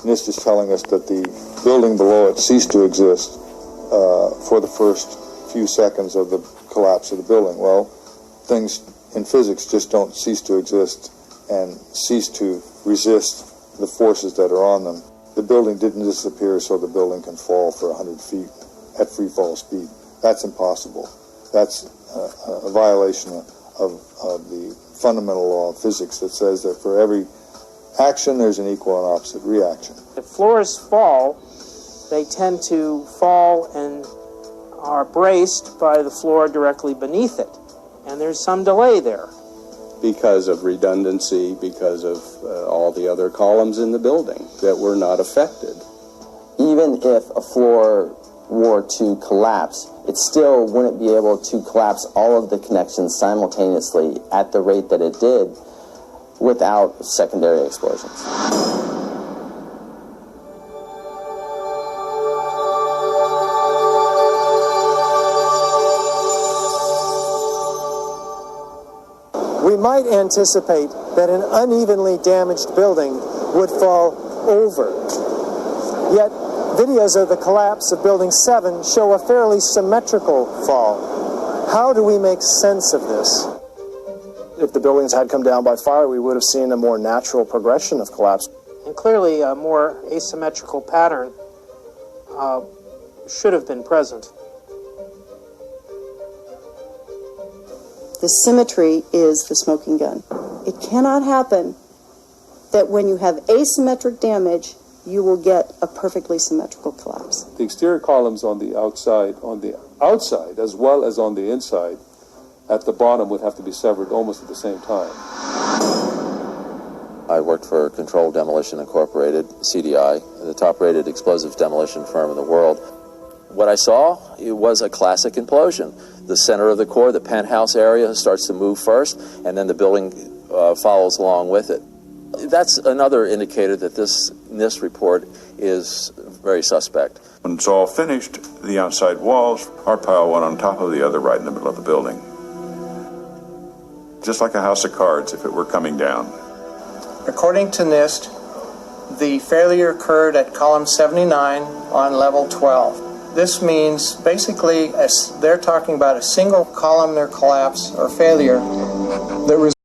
NIST is telling us that the building below it ceased to exist for the first few seconds of the collapse of the building. Well, things in physics just don't cease to exist and cease to resist the forces that are on them. The building didn't disappear so the building can fall for 100 feet at free fall speed. That's impossible. That's a violation of the fundamental law of physics that says that for every action there's an equal and opposite reaction. If floors fall, they tend to fall and are braced by the floor directly beneath it, and there's some delay there. Because of redundancy, because of all the other columns in the building that were not affected. Even if a floor were to collapse, it still wouldn't be able to collapse all of the connections simultaneously at the rate that it did without secondary explosions. We might anticipate that an unevenly damaged building would fall over. Yet, videos of the collapse of Building 7 show a fairly symmetrical fall. How do we make sense of this? If the buildings had come down by fire, we would have seen a more natural progression of collapse. And clearly a more asymmetrical pattern should have been present. The symmetry is the smoking gun. It cannot happen that when you have asymmetric damage, you will get a perfectly symmetrical collapse. The exterior columns on the outside as well as on the inside at the bottom would have to be severed almost at the same time. I worked for Controlled Demolition Incorporated, CDI, the top-rated explosives demolition firm in the world. What I saw, it was a classic implosion. The center of the core, the penthouse area, starts to move first, and then the building follows along with it. That's another indicator that this NIST report is very suspect. When it's all finished, the outside walls are piled one on top of the other right in the middle of the building. Just like a house of cards if it were coming down. According to NIST, the failure occurred at column 79 on level 12. This means basically they're talking about a single columnar collapse or failure that